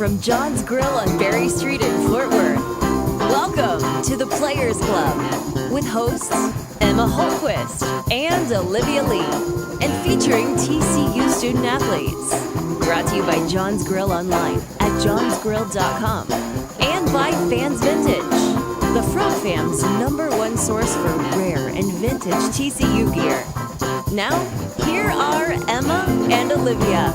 from John's Grill on Berry Street in Fort Worth. Welcome to the Players Club with hosts Emma Holquist and Olivia Lee, and featuring TCU student athletes. Brought to you by John's Grill online at johnsgrill.com and by Fans Vintage, the Frog Fam's #1 source for rare and vintage TCU gear. Now, here are Emma and Olivia.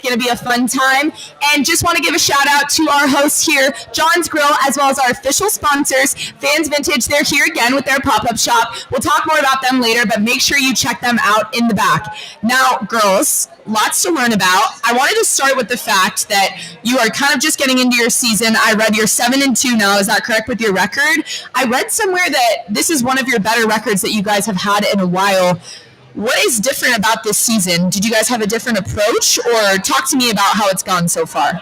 Going to be a fun time, and just want to give a shout out to our hosts here, John's Grill, as well as our official sponsors, Fans Vintage. They're here again with their pop-up shop. We'll talk more about them later, but make sure you check them out in the back. Now, girls, lots to learn about. I wanted to start with the fact that you are kind of just getting into your season. I read you're 7-2 now. Is that correct with your record? I read somewhere that this is one of your better records that you guys have had in a while. What is different about this season? Did you guys have a different approach, or talk to me about how it's gone so far?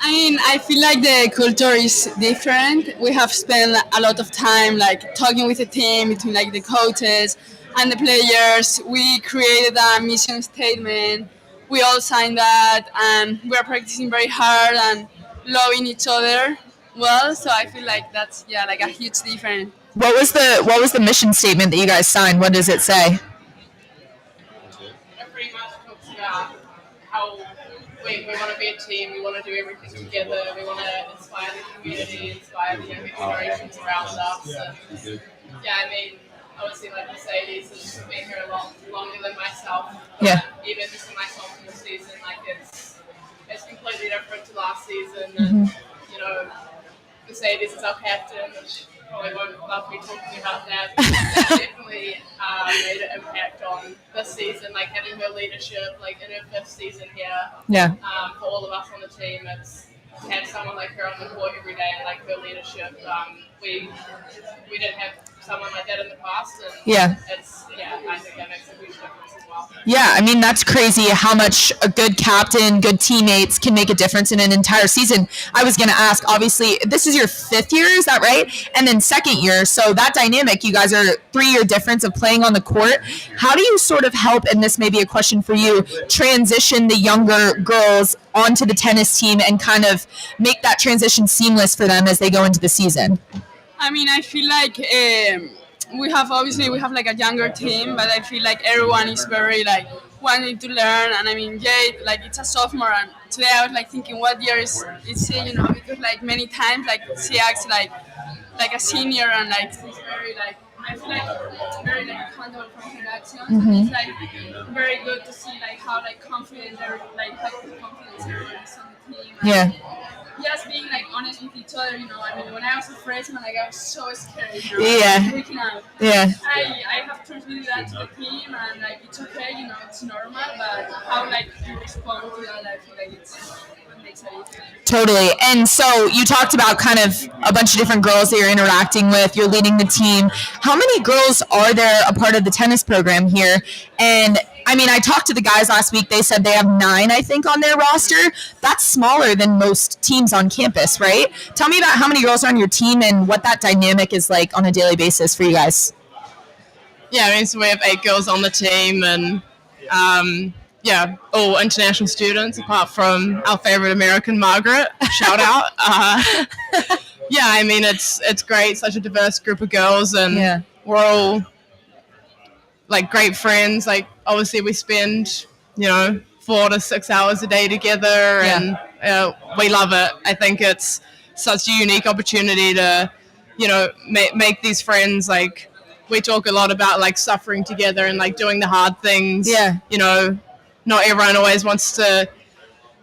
I mean, I feel like the culture is different. We have spent a lot of time like talking with the team, between like the coaches and the players. We created a mission statement. We all signed that, and we are practicing very hard and loving each other well. So I feel like that's like a huge difference. What was the mission statement that you guys signed? What does it say? It pretty much talks about how we want to be a team, we want to do everything together, we want to inspire the community, inspire the younger generations around us. And, I mean, obviously, like Mercedes has been here a lot longer than myself. Yeah. Even just for myself in the season, like it's completely different to last season. And, Mercedes is our captain, which probably won't love me talking about that. Definitely made an impact on this season, like having her leadership, like in her 5th season here. Yeah. For all of us on the team, it's to have someone like her on the court every day and like her leadership. We didn't have someone like that in the past, and I think that makes a huge difference as well. Yeah, I mean, that's crazy how much a good captain, good teammates can make a difference in an entire season. I was going to ask, obviously, this is your 5th year, is that right? And then 2nd year, so that dynamic, you guys are 3-year difference of playing on the court. How do you sort of help, and this may be a question for you, transition the younger girls onto the tennis team and kind of make that transition seamless for them as they go into the season? I mean, I feel like we have like a younger team, but I feel like everyone is very like wanting to learn. And I mean, Jade, like it's a sophomore, and today I was like thinking, what year is she? Because like many times like she acts like a senior, and like she's very like I feel like very like comfortable from her actions. Mm-hmm. It's like very good to see like how like confident they're like how confidence everyone is on the team. Yeah. Just being like honest with each other, I mean, when I was a freshman, like I was so scared, Yeah. freaking out. Yeah. I have transmitted that to the team, and like it's okay, it's normal. But how like you exposed to that, I feel like it's what makes it easier. Totally. And so you talked about kind of a bunch of different girls that you're interacting with. You're leading the team. How many girls are there a part of the tennis program here? And I mean, I talked to the guys last week. They said they have 9, I think, on their roster. That's smaller than most teams on campus, right? Tell me about how many girls are on your team and what that dynamic is like on a daily basis for you guys. Yeah, I mean, so we have 8 girls on the team, and all international students apart from our favorite American Margaret. Shout out. Yeah, I mean, it's great. Such a diverse group of girls, and we're all like great friends. Like, obviously, we spend 4 to 6 hours a day together, and we love it. I think it's such a unique opportunity to make these friends. Like, we talk a lot about like suffering together and like doing the hard things. Not everyone always wants to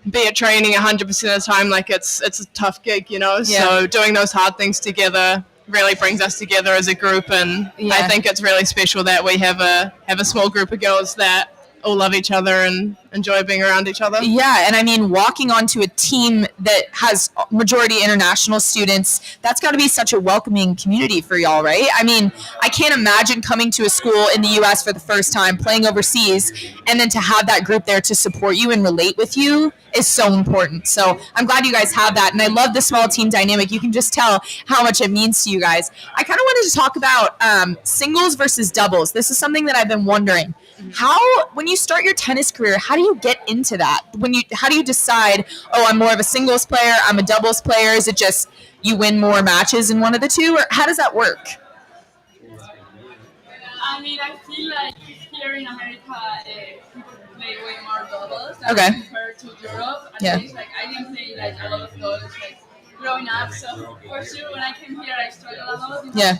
be at training 100% of the time. Like, it's a tough gig, So doing those hard things together really brings us together as a group, and I think it's really special that we have a small group of girls that all love each other and enjoy being around each other. Yeah, and I mean, walking onto a team that has majority international students, that's got to be such a welcoming community for y'all, right? I mean, I can't imagine coming to a school in the U.S. for the first time, playing overseas, and then to have that group there to support you and relate with you is so important. So I'm glad you guys have that, and I love the small team dynamic. You can just tell how much it means to you guys. I kind of wanted to talk about singles versus doubles. This is something that I've been wondering. When you start your tennis career, how do you get into that? How do you decide, I'm more of a singles player, I'm a doubles player? Is it just you win more matches in one of the two, or how does that work? I mean, I feel like here in America, people play way more doubles compared to Europe. At least, like, I didn't play like a lot of doubles like growing up. So for sure, when I came here, I struggled a lot.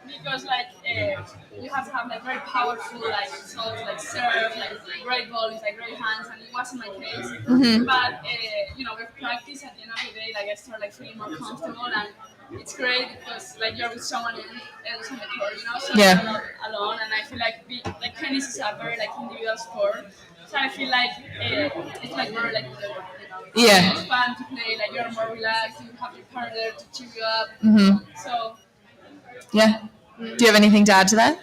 Because like you have to have like very powerful like shots, like serve, like great volleys, like great hands, and it wasn't my case. But with practice at the end of the day, like I start like feeling more comfortable, and it's great because like you're with someone else on the court, so you're not alone. And I feel like tennis is a very like individual sport, so I feel like it's like very like it's fun to play. Like you're more relaxed, you have your partner there to cheer you up. So. Yeah. Do you have anything to add to that?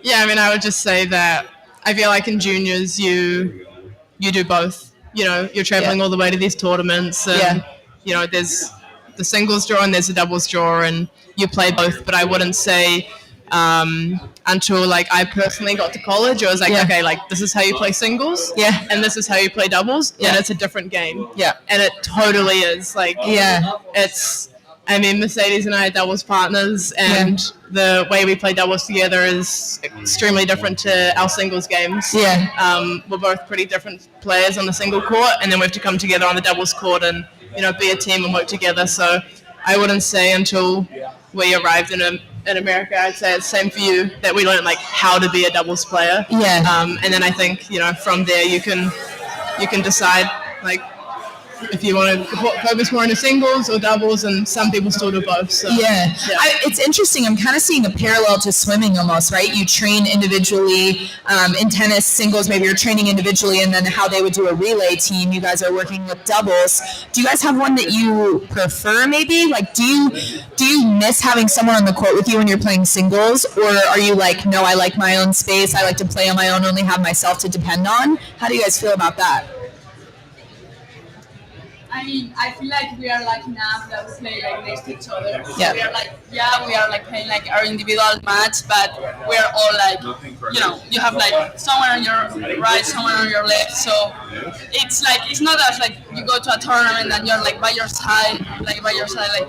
Yeah, I mean, I would just say that I feel like in juniors you do both. You're traveling all the way to these tournaments, and there's the singles draw and there's a doubles draw, and you play both. But I wouldn't say until like I personally got to college, it was like okay, like this is how you play singles, and this is how you play doubles, and it's a different game. And it totally is. Like it's. I mean, Mercedes and I are doubles partners, and the way we play doubles together is extremely different to our singles games. We're both pretty different players on the single court, and then we have to come together on the doubles court and, be a team and work together. So I wouldn't say until we arrived in America, I'd say it's the same for you, that we learned, like, how to be a doubles player. And then I think, from there you can decide, like, if you want to focus more on the singles or doubles, and some people still do both. So, it's interesting. I'm kind of seeing a parallel to swimming almost, right? You train individually in tennis, singles, maybe you're training individually, and then how they would do a relay team, you guys are working with doubles. Do you guys have one that you prefer maybe? Like, do you miss having someone on the court with you when you're playing singles? Or are you like, no, I like my own space, I like to play on my own, only have myself to depend on? How do you guys feel about that? I mean, I feel like we are like enough that we play like next to each other. So we are like playing like our individual match, but we are all like, you have like someone on your right, someone on your left. So it's like, it's not as like you go to a tournament and you're like by your side like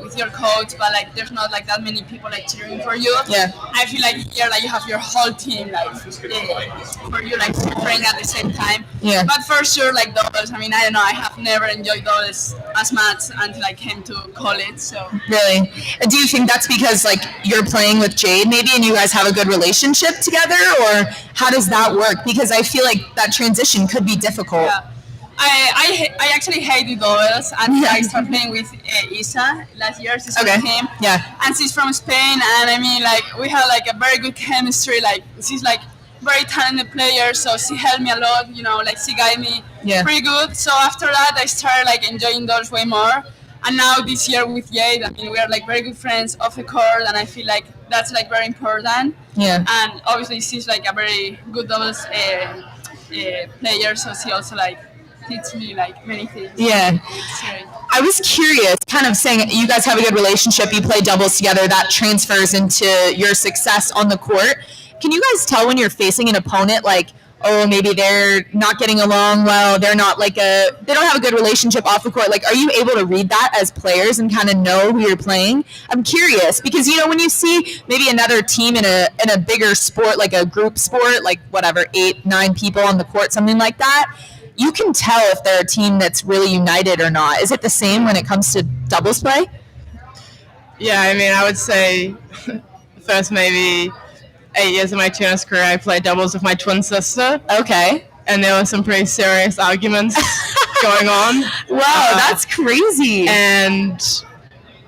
with your coach, but like there's not like that many people like cheering for you. I feel like here like you have your whole team like for you like playing at the same time. But for sure like doubles, I mean, I don't know, I have never enjoyed doubles as much until I came to college. So really, do you think that's because like you're playing with Jade maybe and you guys have a good relationship together, or how does that work? Because I feel like that transition could be difficult. I actually hated doubles until I started playing with Isa last year. She's from him, and she's from Spain, and I mean like we have like a very good chemistry. Like she's like very talented player, so she helped me a lot, like she guided me pretty good. So after that, I started like enjoying doubles way more. And now this year with Jade, I mean, we are like very good friends off the court, and I feel like that's like very important. Yeah. And obviously she's like a very good doubles player, so she also like teach me like many things. Yeah. It's great. I was curious, kind of saying you guys have a good relationship, you play doubles together, that transfers into your success on the court. Can you guys tell when you're facing an opponent, like, oh, maybe they're not getting along well, they're not like they don't have a good relationship off the court? Like, are you able to read that as players and kind of know who you're playing? I'm curious because, when you see maybe another team in a bigger sport, like a group sport, like whatever, 8, 9 people on the court, something like that, you can tell if they're a team that's really united or not. Is it the same when it comes to doubles play? Yeah, I mean, I would say first maybe 8 years of my tennis career, I played doubles with my twin sister. Okay. And there were some pretty serious arguments going on. Wow, that's crazy. And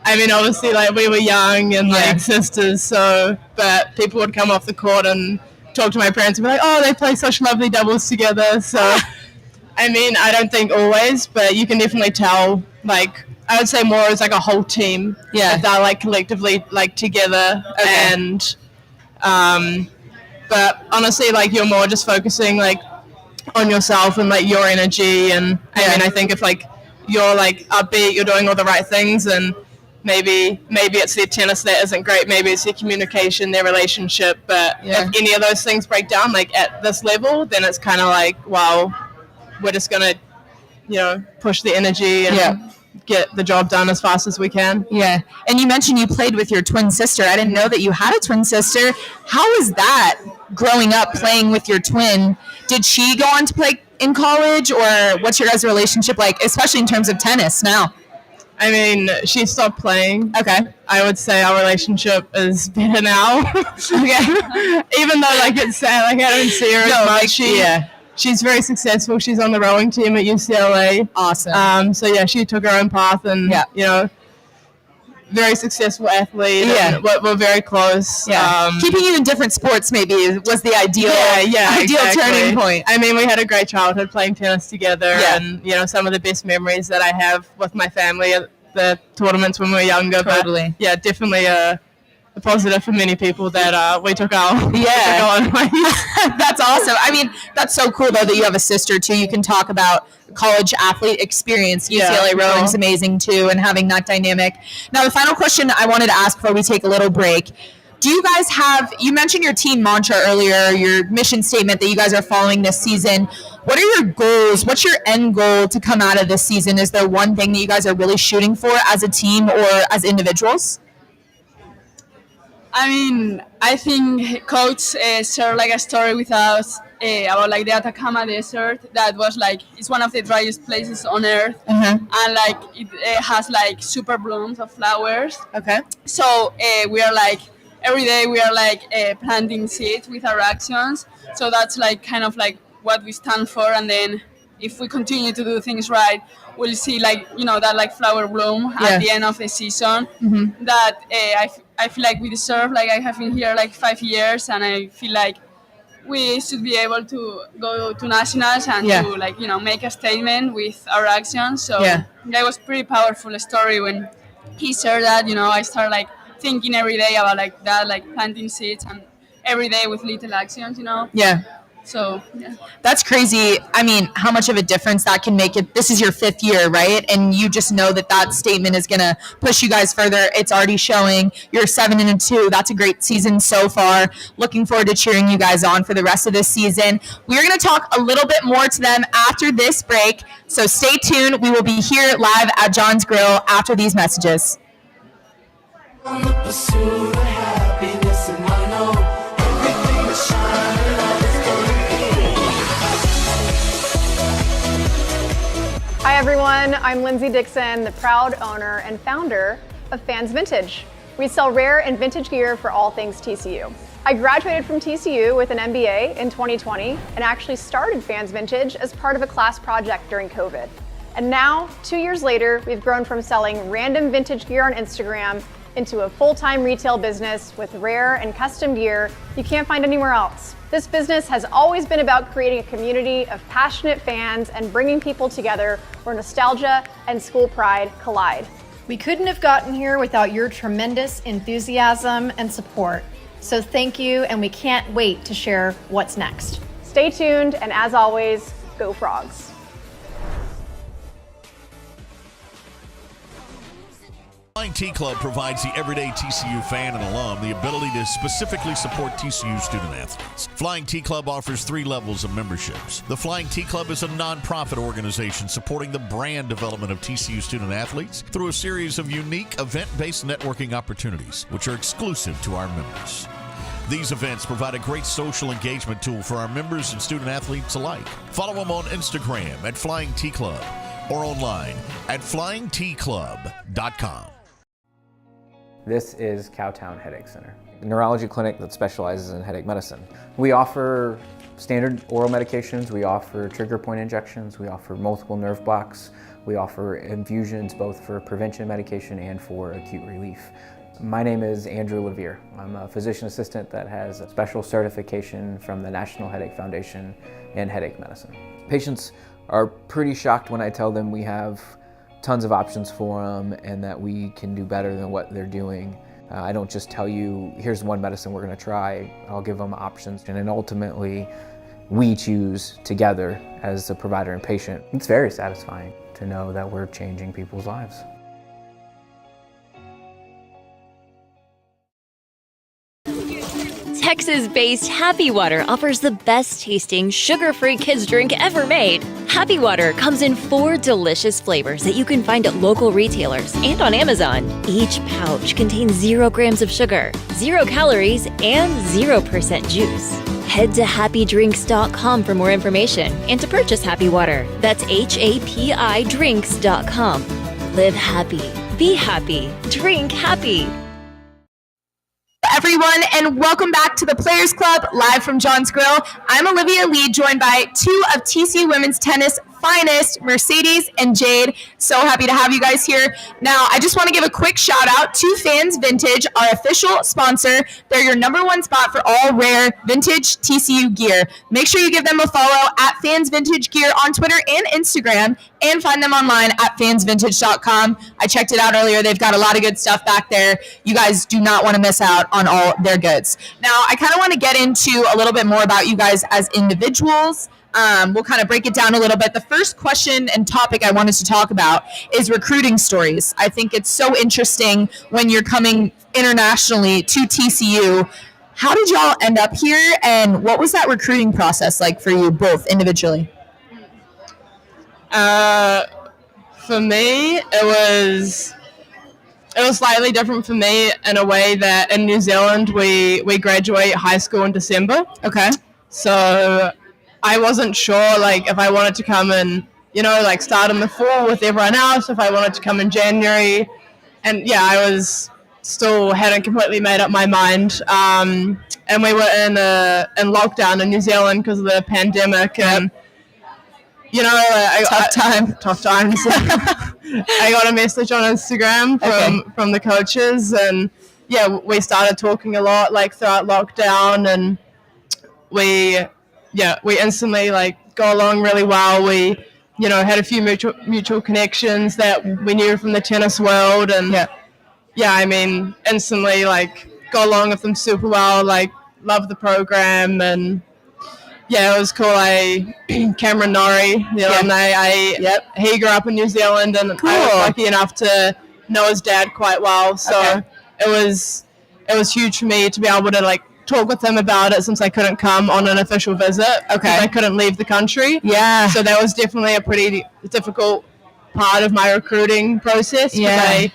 I mean, obviously, like, we were young and like sisters, but people would come off the court and talk to my parents and be like, oh, they play such lovely doubles together. So, I mean, I don't think always, but you can definitely tell, like, I would say more as like a whole team. Yeah. If they're like collectively like together. Okay. And, but honestly, like, you're more just focusing like on yourself and like your energy. And I mean, I think if like you're like upbeat, you're doing all the right things, and maybe it's their tennis that isn't great, maybe it's their communication, their relationship, but if any of those things break down like at this level, then it's kind of like, well, we're just gonna push the energy and get the job done as fast as we can. Yeah. And you mentioned you played with your twin sister. I didn't know that you had a twin sister. How was that growing up playing with your twin? Did she go on to play in college, or what's your guys' relationship like, especially in terms of tennis now? I mean, she stopped playing. Okay. I would say our relationship is better now. Okay. Even though, like, it's sad, like, I don't see her as much. She's very successful. She's on the rowing team at UCLA. Awesome. So, yeah, she took her own path and, very successful athlete. Yeah. We're very close. Yeah. Keeping you in different sports maybe was the ideal turning point. I mean, we had a great childhood playing tennis together, and, some of the best memories that I have with my family at the tournaments when we were younger. Totally. But, yeah, definitely a positive for many people that we took our own ways. That's awesome. I mean, that's so cool, though, that you have a sister, too. You can talk about college athlete experience. UCLA rowing's amazing, too, and having that dynamic. Now, the final question I wanted to ask before we take a little break. Do you guys have, you mentioned your team mantra earlier, your mission statement that you guys are following this season. What are your goals? What's your end goal to come out of this season? Is there one thing that you guys are really shooting for as a team or as individuals? I mean, I think Coach shared like a story with us about like the Atacama Desert that was like, it's one of the driest places on earth, and like it has like super blooms of flowers. Okay. So we are like, every day we are like planting seeds with our actions. So that's like kind of like what we stand for, and then if we continue to do things right, we'll see like, that like flower bloom at the end of the season. That I feel like we deserve. Like, I have been here like 5 years, and I feel like we should be able to go to nationals and to like, make a statement with our actions. So that was pretty powerful story when he shared that. I started like thinking every day about like that, like planting seeds, and every day with little actions, So, That's crazy. I mean, how much of a difference that can make it. This is your 5th year, right? And you just know that statement is going to push you guys further. It's already showing. You're 7-2. That's a great season so far. Looking forward to cheering you guys on for the rest of this season. We're going to talk a little bit more to them after this break. So stay tuned. We will be here live at John's Grille after these messages. Hi everyone, I'm Lindsay Dixon, the proud owner and founder of Fans Vintage. We sell rare and vintage gear for all things TCU. I graduated from TCU with an MBA in 2020 and actually started Fans Vintage as part of a class project during COVID. And now, 2 years later, we've grown from selling random vintage gear on Instagram into a full-time retail business with rare and custom gear you can't find anywhere else. This business has always been about creating a community of passionate fans and bringing people together where nostalgia and school pride collide. We couldn't have gotten here without your tremendous enthusiasm and support. So thank you, and we can't wait to share what's next. Stay tuned, and as always, go Frogs. Flying T Club provides the everyday TCU fan and alum the ability to specifically support TCU student athletes. Flying T Club offers 3 levels of memberships. The Flying T Club is a nonprofit organization supporting the brand development of TCU student athletes through a series of unique event-based networking opportunities, which are exclusive to our members. These events provide a great social engagement tool for our members and student athletes alike. Follow them on Instagram at Flying T Club or online at flyingtclub.com. This is Cowtown Headache Center, a neurology clinic that specializes in headache medicine. We offer standard oral medications, we offer trigger point injections, we offer multiple nerve blocks, we offer infusions both for prevention medication and for acute relief. My name is Andrew Levere. I'm a physician assistant that has a special certification from the National Headache Foundation in headache medicine. Patients are pretty shocked when I tell them we have tons of options for them and that we can do better than what they're doing. I don't just tell you, here's one medicine we're going to try. I'll give them options, and then ultimately we choose together as the provider and patient. It's very satisfying to know that we're changing people's lives. Texas-based Happy Water offers the best-tasting, sugar-free kids drink ever made. Happy Water comes in 4 delicious flavors that you can find at local retailers and on Amazon. Each pouch contains 0 grams of sugar, 0 calories, and 0% juice. Head to happydrinks.com for more information and to purchase Happy Water. That's HAPI drinks.com. Live happy, be happy, drink happy. Everyone, and welcome back to the Players Club, live from John's Grill. I'm Olivia Lee, joined by 2 of TCU women's tennis finest, Mercedes and Jade. So happy to have you guys here. Now, I just want to give a quick shout out to Fans Vintage, our official sponsor. They're your #1 spot for all rare vintage TCU gear. Make sure you give them a follow at Fans Vintage Gear on Twitter and Instagram, and find them online at fansvintage.com. I checked it out earlier. They've got a lot of good stuff back there. You guys do not want to miss out on all their goods. Now, I kind of want to get into a little bit more about you guys as individuals. We'll kind of break it down a little bit. The first question and topic I wanted to talk about is recruiting stories. I think it's so interesting when you're coming internationally to TCU. How did y'all end up here, and what was that recruiting process like for you both individually? For me, it was slightly different for me in a way that in New Zealand we graduate high school in December. Okay. So I wasn't sure like if I wanted to come and start in the fall with everyone else, if I wanted to come in January, and I was still hadn't completely made up my mind. And we were in lockdown in New Zealand because of the pandemic, and tough times. I got a message on Instagram from the coaches, and we started talking a lot throughout lockdown, and we instantly go along really well. We had a few mutual connections that we knew from the tennis world, and I mean instantly got along with them super well. Loved the program, and it was cool. Cameron Norrie, the alumni, he grew up in New Zealand, and I was lucky enough to know his dad quite well. So it was huge for me to be able to talk with him about it, since I couldn't come on an official visit. I couldn't leave the country. So that was definitely a pretty difficult part of my recruiting process. I'd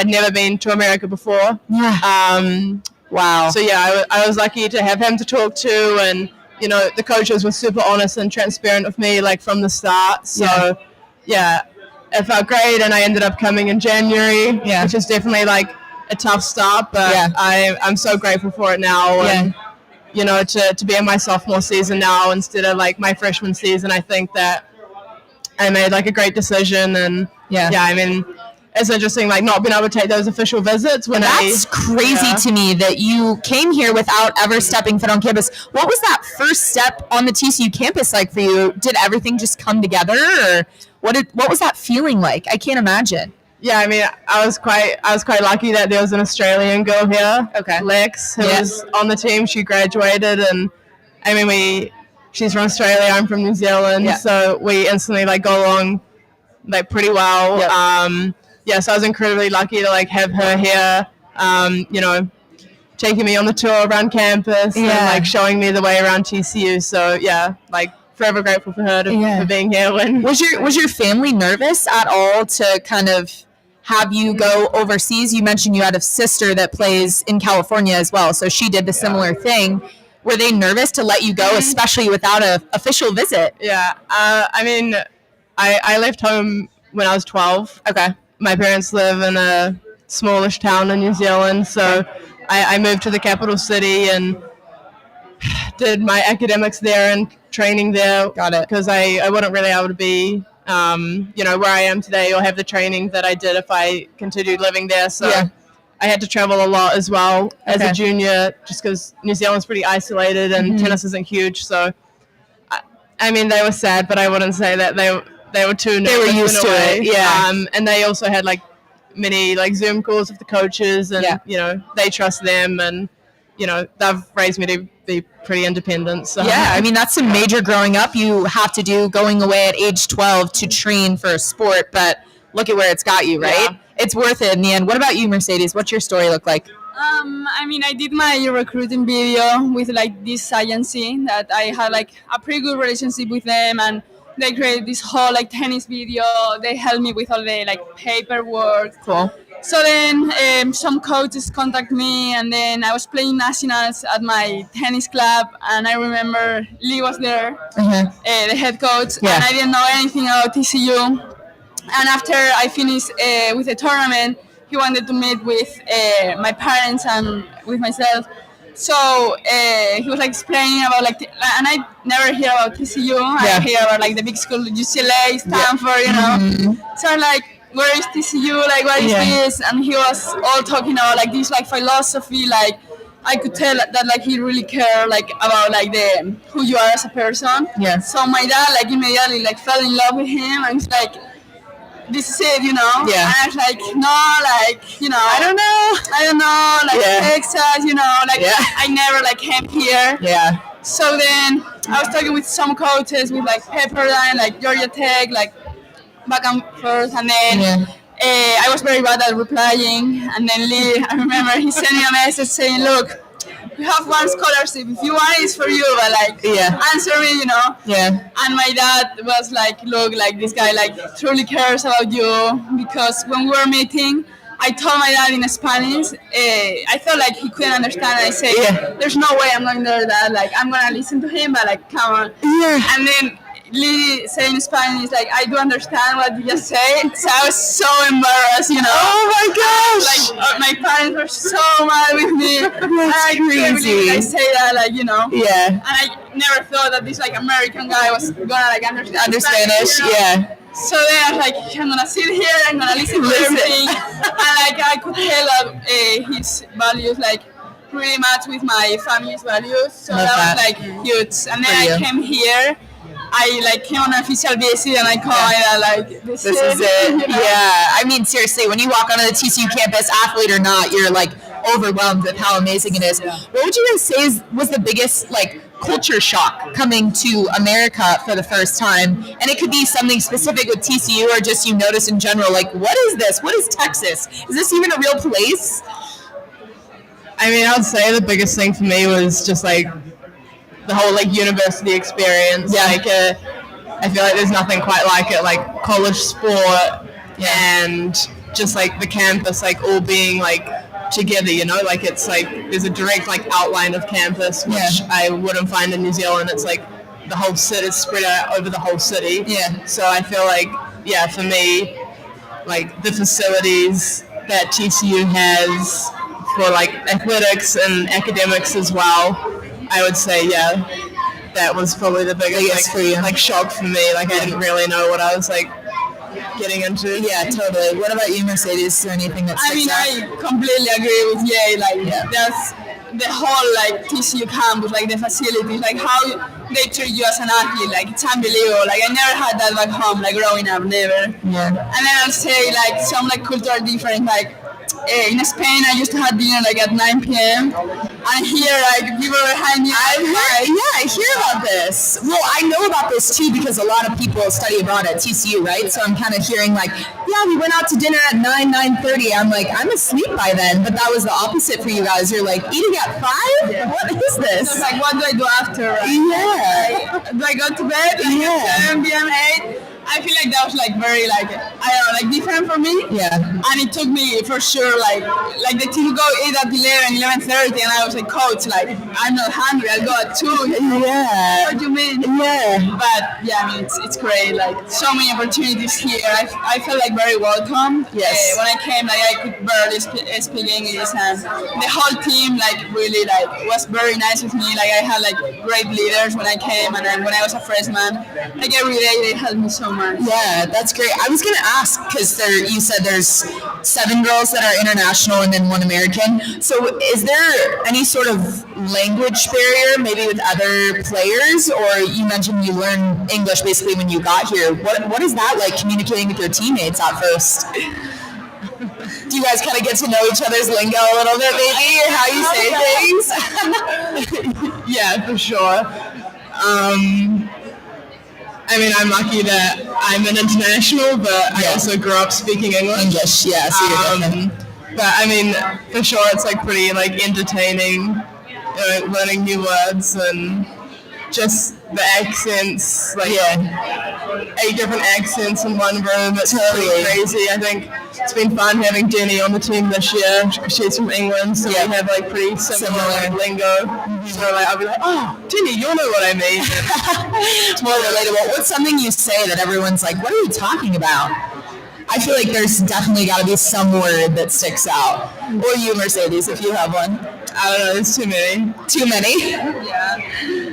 never been to America before. Wow. So I was lucky to have him to talk to, and the coaches were super honest and transparent with me from the start. So it felt great, and I ended up coming in January, which is definitely a tough start, but I'm so grateful for it now. And to be in my sophomore season now instead of my freshman season, I think that I made a great decision. And I mean, it's interesting, like not being able to take those official visits when That's crazy to me that you came here without ever stepping foot on campus. What was that first step on the TCU campus like for you? Did everything just come together, or what was that feeling like? I can't imagine. Yeah, I mean, I was quite lucky that there was an Australian girl here, Lex, who was on the team. She graduated, and I mean, she's from Australia. I'm from New Zealand, so we instantly like go along like pretty well. So I was incredibly lucky to like have her here. You know, taking me on the tour around campus and like showing me the way around TCU. So yeah, like forever grateful for her for being here. Was your family nervous at all to kind of have you go overseas? You mentioned you had a sister that plays in California as well, so she did the similar thing. Were they nervous to let you go, especially without an official visit? Yeah, I mean, I left home when I was 12. Okay. My parents live in a smallish town in New Zealand, so I moved to the capital city and did my academics there and training there. Got it. Because I wouldn't really able to be where I am today or have the training that I did if I continued living there. So I had to travel a lot as well as a junior, just because New Zealand's pretty isolated and tennis isn't huge. So, I mean, they were sad, but I wouldn't say that they were too nervous. They were used to it, and they also had like many like Zoom calls with the coaches, and you know, they trust them, and you know, they've raised me to be pretty independent. So I mean, that's some major growing up you have to do, going away at age 12 to train for a sport, but look at where it's got you, right? Yeah. It's worth it in the end. What about you, Mercedes? What's your story look like? I mean, I did my recruiting video with like this agency that I had like a pretty good relationship with them, and they created this whole like tennis video. They helped me with all the like paperwork. Cool. So then some coaches contact me, and then I was playing nationals at my tennis club, and I remember Lee was there, the head coach, and I didn't know anything about TCU. And after I finished with the tournament, he wanted to meet with my parents and with myself. So he was like explaining about like, and I never hear about TCU. I hear about like the big school, UCLA, Stanford, you know. So I'm like, where is TCU? Like, what is this? And he was all talking about like this like philosophy. Like, I could tell that like he really cared like about like the who you are as a person. Yeah. So my dad like immediately like fell in love with him, and he's like, this is it, you know? Yeah. And I was like, no, like, you know. I don't know, like Texas, you know, like I never like came here. Yeah. So then I was talking with some coaches with like Pepperdine, like Georgia Tech, like back and forth, and then I was very bad at replying, and then Lee, I remember he sent me a message saying, look, we have one scholarship, if you want it, it's for you, but like answer me, you know. And my dad was like, look, like this guy like truly cares about you, because when we were meeting, I told my dad in Spanish, I felt like he couldn't understand, and I said, there's no way I'm going there, Dad, like I'm gonna listen to him, but like come on. And then Lee saying in Spanish, like, I do understand what you just say. So I was so embarrassed, you know. Oh my gosh! Like, my parents were so mad with me. That's crazy. I say that, like, you know. Yeah. And I never thought that this, like, American guy was gonna, like, understand Spanish, you know? yeah. So then I was like, I'm gonna sit here, I'm gonna listen to everything. And, like, I could tell that his values, like, pretty much with my family's values. So that was, like, huge. And then I came here. I like came on an official visit, and I called my like, this is it. You know? Yeah, I mean, seriously, when you walk onto the TCU campus, athlete or not, you're like overwhelmed with how amazing it is. What would you guys say was the biggest like culture shock coming to America for the first time? And it could be something specific with TCU or just you notice in general, like, what is this? What is Texas? Is this even a real place? I mean, I would say the biggest thing for me was just like the whole like university experience. Like I feel like there's nothing quite like it, like college sport and just like the campus like all being like together, you know, like it's like there's a direct like outline of campus, which I wouldn't find in New Zealand. It's like the whole city is spread out over the whole city. So I feel like for me, like the facilities that TCU has for like athletics and academics as well, I would say, that was probably the biggest like, shock for me. Like, I didn't really know what I was like getting into. Yeah, totally. What about you, Mercedes? Is there anything that sticks out? I completely agree with Jade. That's the whole TCU campus, the facilities, how they treat you as an athlete. It's unbelievable. I never had that back home, growing up, never. Yeah. And then I'll say some cultural difference, in Spain, I used to have dinner at 9 p.m. And here, people behind me. I hear about this. Well, I know about this too because a lot of people study abroad at TCU, right? So I'm kind of hearing we went out to dinner at 9:30. I'm I'm asleep by then, but that was the opposite for you guys. You're eating at 5? Yeah. What is this? So what do I do after? Right? Yeah. Do I go to bed? 7 p.m., 8? I feel that was very I don't know, different for me. Yeah. And it took me for sure the team go eat at 11:30, and I was Coach, I'm not hungry. I'll go at 2. Yeah. What do you mean? Yeah. But yeah, it's great. So many opportunities here. I felt very welcome. Yes. When I came, I could barely speak English, and the whole team really was very nice with me. I had great leaders when I came, and then when I was a freshman, every day they helped me so much. Yeah, that's great. I was going to ask because you said there's 7 girls that are international and then 1 American. So is there any sort of language barrier maybe with other players? Or you mentioned you learned English basically when you got here. What is that like communicating with your teammates at first? Do you guys kind of get to know each other's lingo a little bit maybe, or how you say things? Yeah, for sure. I'm lucky that I'm an international, but I also grew up speaking English. Yeah, so you're different. But for sure, it's pretty entertaining, learning new words and just the accents. 8 different accents in one room. It's pretty crazy. I think it's been fun having Jenny on the team this year. She's from England, so we have pretty similar lingo. So I'll be oh, Jenny, you'll know what I mean. It's more relatable. What's something you say that everyone's what are you talking about? I feel there's definitely got to be some word that sticks out. Or you, Mercedes, if you have one. I don't know, there's too many. Too many? Yeah.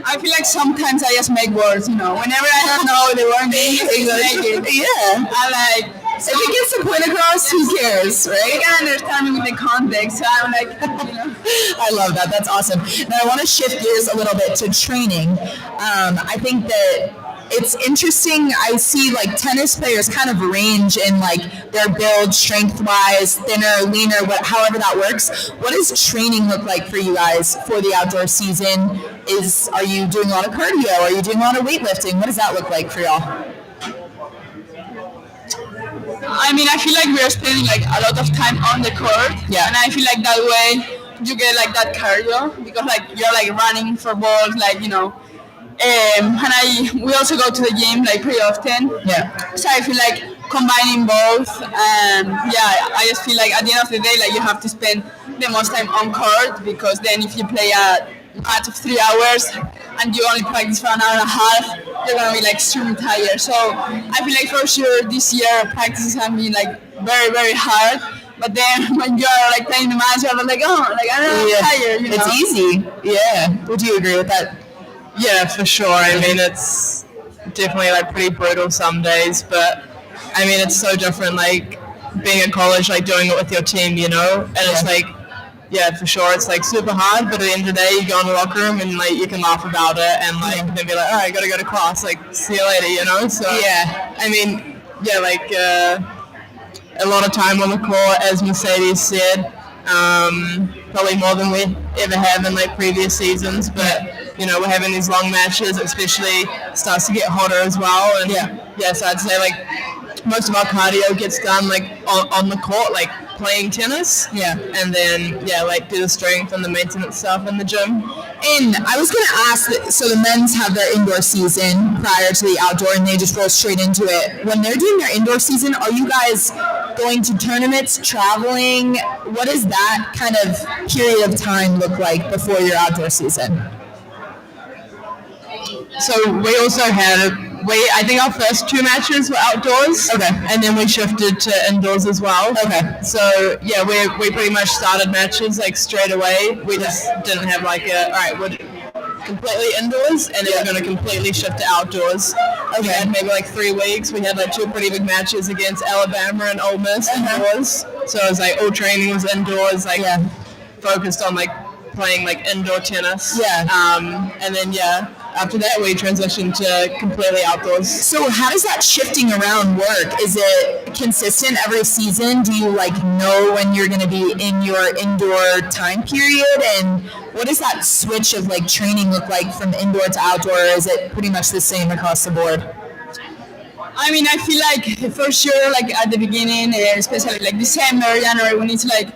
I feel sometimes I just make words, Whenever I don't know the word in English, Yeah. I if it gets the point across, who cares, right? You can understand me with the context, so I'm I love that. That's awesome. Now I want to shift gears a little bit to training. I think that it's interesting. I see tennis players kind of range in their build, strength-wise, thinner, leaner, however that works. What does training look like for you guys for the outdoor season? Are you doing a lot of cardio? Are you doing a lot of weightlifting? What does that look like for y'all? I feel we are spending a lot of time on the court, and I feel that way you get that cardio because you're running for balls, and we also go to the gym pretty often. Yeah. So I feel combining both, I just feel at the end of the day you have to spend the most time on court because then if you play a match of 3 hours and you only practice for an hour and a half, you're gonna be extremely tired. So I feel for sure this year practices have been very, very hard. But then when you're playing the match, you're I'm tired. It's easy. Yeah. Would you agree with that? Yeah, for sure. It's definitely pretty brutal some days, but it's so different being at college, doing it with your team, and it's yeah, for sure. It's super hard, but at the end of the day, you go in the locker room and you can laugh about it and then be all right, gotta go to class. See you later, So yeah, a lot of time on the court, as Mercedes said, probably more than we ever have in previous seasons. But we're having these long matches, especially starts to get hotter as well. And so I'd say most of our cardio gets done on the court, playing tennis. Yeah. And then do the strength and the maintenance stuff in the gym. And I was going to ask, so the men's have their indoor season prior to the outdoor and they just roll straight into it. When they're doing their indoor season, are you guys going to tournaments, traveling? What does that kind of period of time look like before your outdoor season? So we also had, I think our first 2 matches were outdoors. Okay. And then we shifted to indoors as well. Okay. So yeah, we pretty much started matches straight away. We just didn't have all right, completely indoors, and then we're going to completely shift to outdoors. We had maybe like 3 weeks. We had like 2 pretty big matches against Alabama and Ole Miss indoors. So it was like all training was indoors, like focused on like playing like indoor tennis. And then after that we transitioned to completely outdoors. So how does that shifting around work? Is it consistent every season? Do you like know when you're going to be in your indoor time period? And what does that switch of like training look like from indoor to outdoor? Or is it pretty much the same across the board? I mean, I feel like for sure, like at the beginning, especially like December, January, when it's like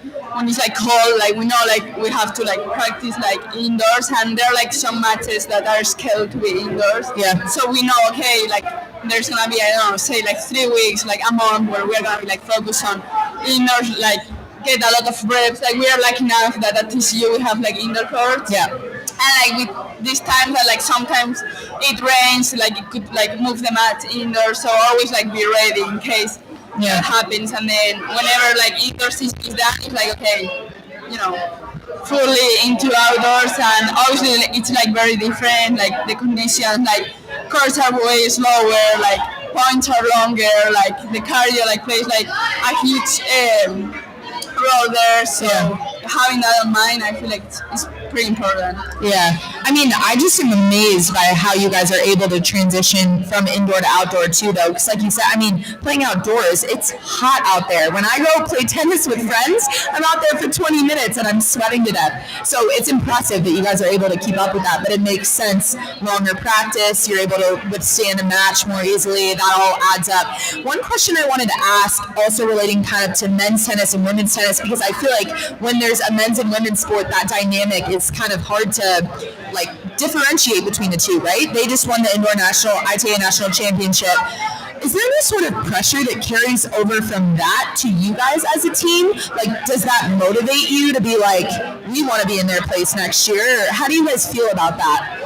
cold, like we know like we have to like practice like indoors, and there are like some matches that are scheduled to be indoors. So we know, okay, like there's gonna be, I don't know, say like 3 weeks, like a month where we're gonna be like focused on indoors, like get a lot of reps. Like we are lucky enough that at TCU we have like indoor courts. And like with these times that like sometimes it rains, like it could like move the mat indoors, so always like be ready in case that happens. And then whenever like indoor season is done, it's like okay, you know, fully into outdoors. And obviously it's like very different, like the conditions, like courts are way slower, like points are longer, like the cardio like plays like a huge role there. So having that in mind, I feel like it's pretty important. I mean, I just am amazed by how you guys are able to transition from indoor to outdoor too, though. Because like you said, I mean, playing outdoors, it's hot out there. When I go play tennis with friends, I'm out there for 20 minutes and I'm sweating to death. So it's impressive that you guys are able to keep up with that, but it makes sense. Longer practice, you're able to withstand a match more easily. That all adds up. One question I wanted to ask, also relating kind of to men's tennis and women's tennis, because I feel like when there's a men's and women's sport, that dynamic is kind of hard to like differentiate between the two, right? They just won the indoor national ITA national championship. Is there any sort of pressure that carries over from that to you guys as a team? Like, does that motivate you to be like, we want to be in their place next year? Or how do you guys feel about that?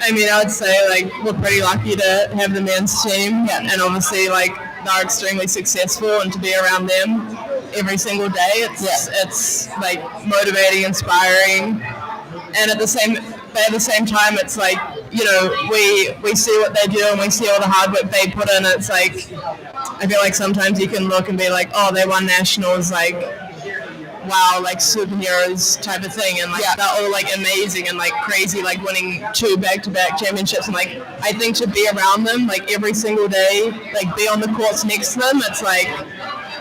I mean, I would say like we're pretty lucky to have the men's team, and obviously like they're extremely successful, and to be around them every single day, it's like motivating, inspiring, and at the same time, it's like, you know, we see what they do and we see all the hard work they put in. It's like I feel like sometimes you can look and be like, oh, they won nationals, like wow, like superheroes type of thing, and like they're all like amazing and like crazy, like winning 2 back-to-back championships. And like I think to be around them like every single day, like be on the courts next to them, it's like,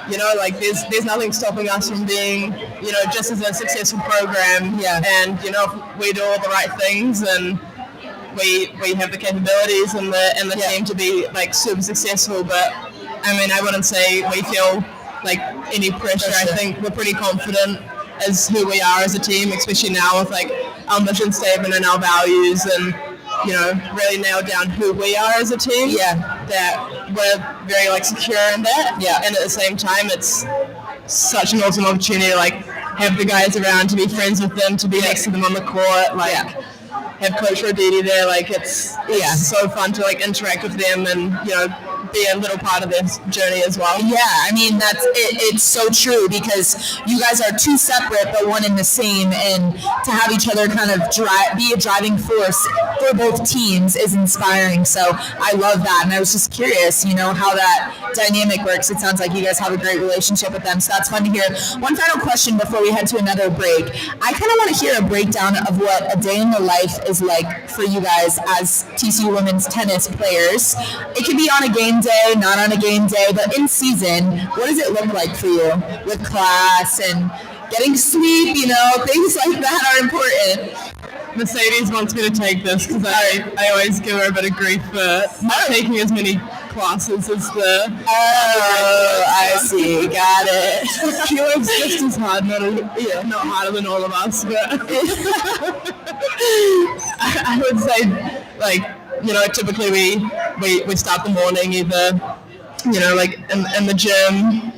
you know, like there's nothing stopping us from being, you know, just as a successful program. And you know, if we do all the right things, and we have the capabilities and the team to be like super successful. But I mean, I wouldn't say we feel like any pressure. I think we're pretty confident as who we are as a team, especially now with like our mission statement and our values, and you know, really nail down who we are as a team. That we're very like secure in that. And at the same time, it's such an awesome opportunity to like have the guys around, to be friends with them, to be next to them on the court, like have Coach Roditi there. Like it's so fun to like interact with them and, you know, be a little part of this journey as well. I mean, that's it. It's so true, because you guys are two separate but one in the same, and to have each other kind of be a driving force for both teams is inspiring. So I love that, and I was just curious, you know, how that dynamic works. It sounds like you guys have a great relationship with them, so that's fun to hear. One final question before we head to another break. I kind of want to hear a breakdown of what a day in the life is like for you guys as TCU women's tennis players. It could be on a game day, not on a game day, but in season, what does it look like for you with class and getting sleep, you know, things like that are important. Mercedes wants me to take this because I always give her a bit of grief for not taking as many classes as the... Oh, I see. Got it. She works just as hard, not harder than all of us, but I would say, like, you know, typically we start the morning either, you know, like in the gym.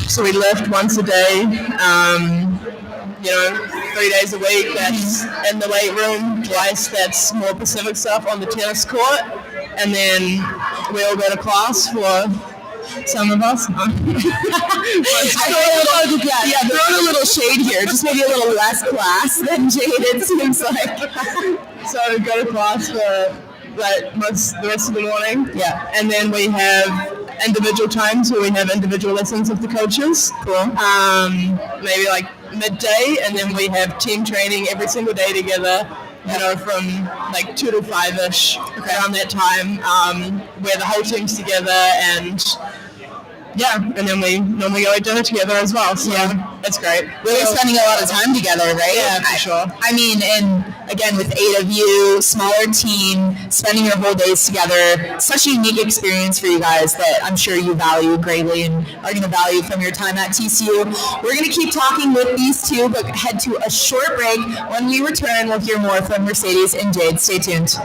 So we lift once a day, you know, 3 days a week. That's in the weight room. Twice, that's more Pacific stuff on the tennis court. And then we all go to class for Some of us. Throw a little shade here, just maybe a little less class than Jade, it seems like. So we go to class for like the rest of the morning. Yeah. And then we have individual times where we have individual lessons with the coaches. Cool. Maybe like midday, and then we have team training every single day together. You know, from like 2 to 5-ish around that time, where the whole team's together, and and then we normally go to dinner together as well. So it's great. Really spending a lot of time together, right? Yeah, for sure. I mean, and again, with 8 of you, smaller team, spending your whole days together, such a unique experience for you guys that I'm sure you value greatly and are going to value from your time at TCU. We're going to keep talking with these two, but head to a short break. When we return, we'll hear more from Mercedes and Jade. Stay tuned.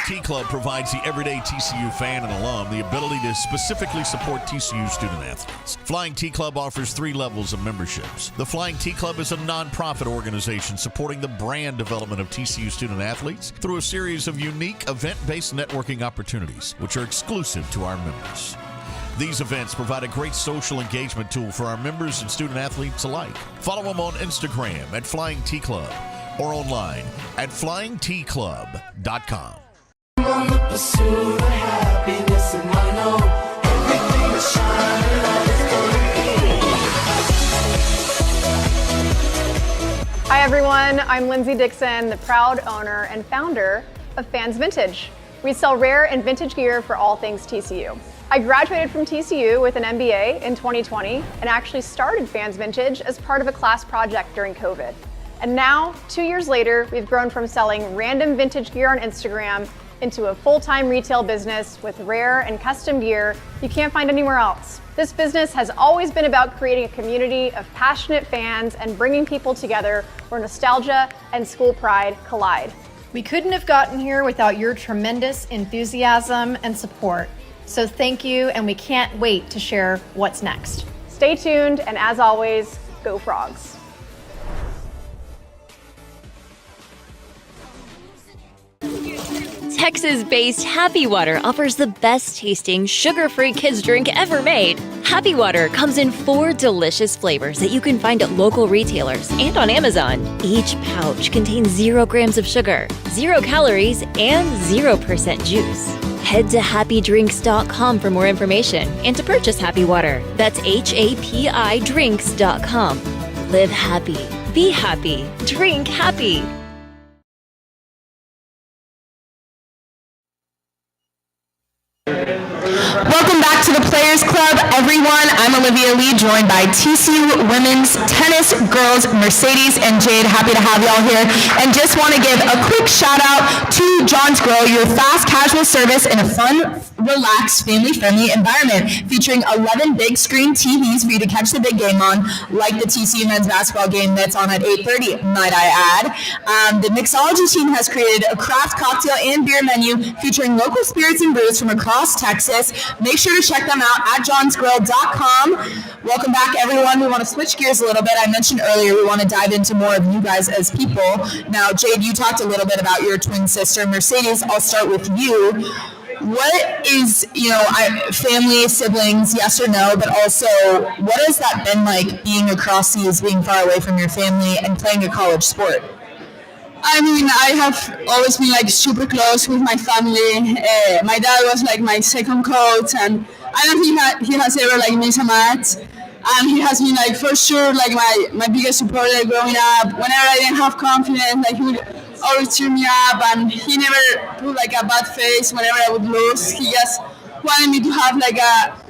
T-Club provides the everyday TCU fan and alum the ability to specifically support TCU student athletes. Flying T-Club offers 3 levels of memberships. The Flying T-Club is a nonprofit organization supporting the brand development of TCU student athletes through a series of unique event-based networking opportunities, which are exclusive to our members. These events provide a great social engagement tool for our members and student athletes alike. Follow them on Instagram at Flying T-Club or online at flyingtclub.com. Hi everyone, I'm Lindsay Dixon, the proud owner and founder of Fans Vintage. We sell rare and vintage gear for all things TCU. I graduated from TCU with an MBA in 2020 and actually started Fans Vintage as part of a class project during COVID. And now, 2 years later, we've grown from selling random vintage gear on Instagram into a full-time retail business with rare and custom gear you can't find anywhere else. This business has always been about creating a community of passionate fans and bringing people together where nostalgia and school pride collide. We couldn't have gotten here without your tremendous enthusiasm and support. So thank you, and we can't wait to share what's next. Stay tuned, and as always, go Frogs. Texas-based Happy Water offers the best-tasting, sugar-free kids drink ever made. Happy Water comes in 4 delicious flavors that you can find at local retailers and on Amazon. Each pouch contains 0 grams of sugar, 0 calories, and 0% juice. Head to happydrinks.com for more information and to purchase Happy Water. That's HAPI drinks.com. Live happy, be happy, drink happy. Welcome back to the Players Club, everyone. I'm Olivia Lee, joined by TCU women's tennis girls Mercedes and Jade. Happy to have y'all here. And just want to give a quick shout out to John's Grille, your fast casual service in a fun, relaxed, family-friendly environment, featuring 11 big screen TVs for you to catch the big game on, like the TCU men's basketball game that's on at 8:30, might I add. The mixology team has created a craft cocktail and beer menu featuring local spirits and brews from across Texas. Make sure to check them out at johnsgrill.com. Welcome back, everyone. We want to switch gears a little bit. I mentioned earlier we want to dive into more of you guys as people. Now, Jade, you talked a little bit about your twin sister. Mercedes, I'll start with you. What is, family, siblings, yes or no, but also what has that been like being across seas, being far away from your family and playing a college sport? I mean, I have always been super close with my family. My dad was my second coach, and I don't think he has ever missed a match. And he has been for sure my biggest supporter growing up. Whenever I didn't have confidence, he would always cheer me up, and he never put a bad face whenever I would lose. He just wanted me to have a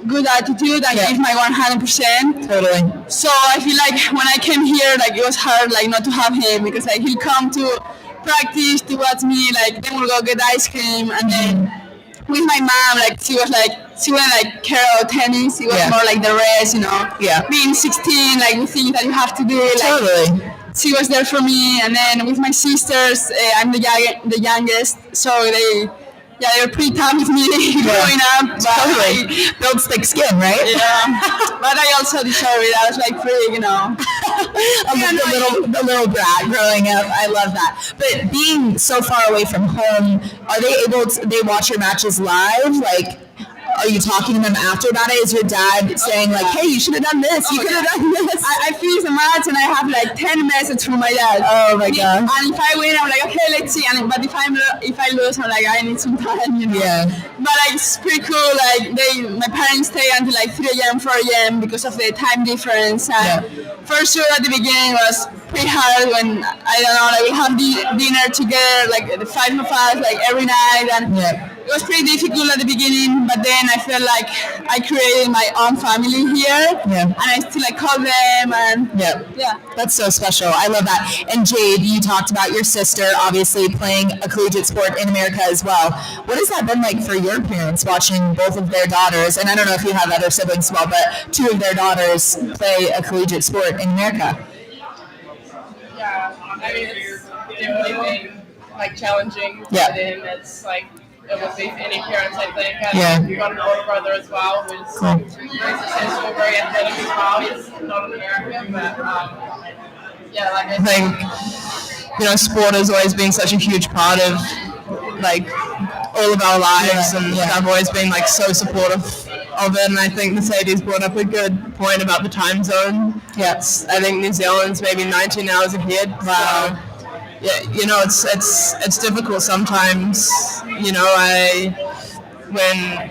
good attitude and give my 100%. Totally. So I feel when I came here, it was hard not to have him, because he'll come to practice to watch me, then we'll go get ice cream, and then with my mom, she was she wouldn't care about tennis. It was more the rest, being 16, the things that you have to do. Totally. She was there for me, and then with my sisters, I'm the youngest, so they were pretty tough with me growing up. Totally. Builds thick skin, right? Yeah. But I also deserve it. I was pretty, a little brat growing up. I love that. But being so far away from home, are they able to, they watch your matches live? are you talking to them after about it? Is your dad saying like, hey, you should have done this, you could have done this? I finish the marathon, I have like 10 messages from my dad. Oh my God. And if I win, I'm like, okay, let's see. But if I lose, I'm like, I need some time, Yeah. But like, it's pretty cool. Like my parents stay until like 3 a.m., 4 a.m. because of the time difference. And for sure, at the beginning was pretty hard when we have the dinner together, like the 5 of us, like every night, and it was pretty difficult at the beginning. But then I felt like I created my own family here, and I still like call them, and that's so special. I love that. And Jade, you talked about your sister obviously playing a collegiate sport in America as well. What has that been like for your parents watching both of their daughters? And I don't know if you have other siblings as well, but 2 of their daughters play a collegiate sport in America. Yeah, I mean, it's definitely been like challenging. Yeah. But then it's like it would be for any parents, I think. And we've got an older brother as well who's very successful, very athletic as well. He's not an American, but like I think, sport has always been such a huge part of like all of our lives, and I've always been like so supportive of it. And I think Mercedes brought up a good point about the time zone. Yes, I think New Zealand's maybe 19 hours ahead. Wow. So, it's difficult sometimes. When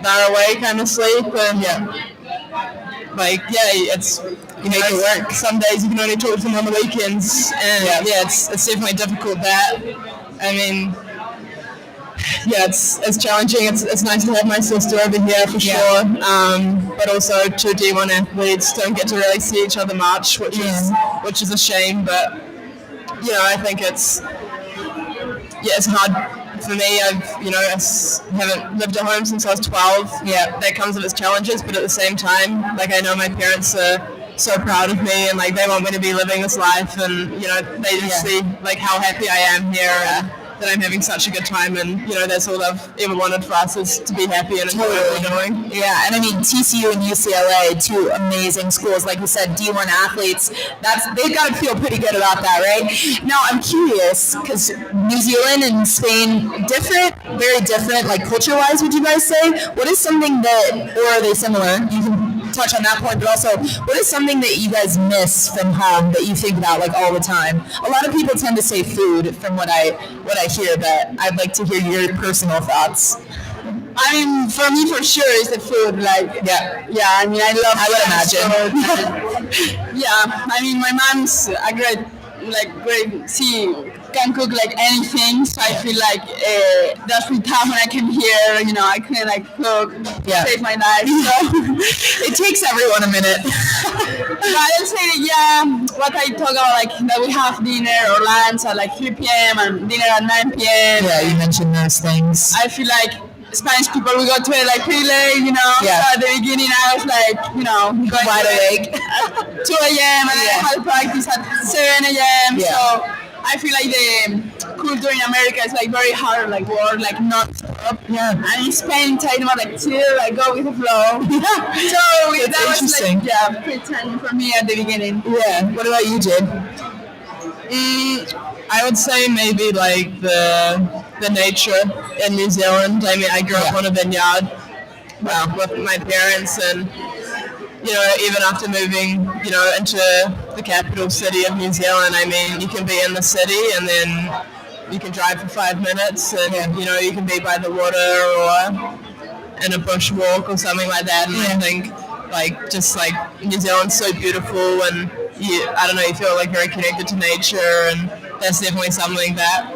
they're away, kind of sleep, and it's you make it work. Some days you can only talk to them on the weekends, and it's definitely difficult. That I mean, it's challenging. It's nice to have my sister over here for sure, but also 2 D1 athletes don't get to really see each other much, which is a shame. But I think it's hard. For me, I haven't lived at home since I was 12. That comes with its challenges, but at the same time, like I know my parents are so proud of me, and like they want me to be living this life, and they just see like how happy I am here, and that I'm having such a good time, and that's all I've ever wanted for us is to be happy and enjoy what we're doing. Yeah, and I mean TCU and UCLA, 2 amazing schools, like you said, D1 athletes. They've got to feel pretty good about that, right? Now I'm curious because New Zealand and Spain very different, like culture-wise. Would you guys say what is something or are they similar? You can touch on that point, but also what is something that you guys miss from home that you think about like all the time? A lot of people tend to say food from what I hear, but I'd like to hear your personal thoughts. I mean, for me, for sure, it's the food. Like, I mean, I would imagine. I mean, my mom's a great. She can cook like anything, so I feel like that's pretty tough when I came here. I couldn't like cook, save my life. So it takes everyone a minute. But I'll say what I talk about, like that we have dinner or lunch at like 3 p.m. and dinner at 9 p.m. Yeah, you mentioned those things. I feel like Spanish people, we go to it like pretty late, So at the beginning, I was like, going wide awake at 2 a.m. and I had practice at 7 a.m. So I feel like the culture in America is like very hard, like work, like non-stop. And in Spain, it's like more like chill, like go with the flow. So that was like, pretty challenging for me at the beginning. Yeah. What about you, Jade? I would say maybe like the nature in New Zealand. I mean, I grew up on a vineyard with my parents, and even after moving, into the capital city of New Zealand, I mean, you can be in the city and then you can drive for 5 minutes, and you can be by the water or in a bush walk or something like that. And I think New Zealand's so beautiful, and you feel like very connected to nature, and that's definitely something that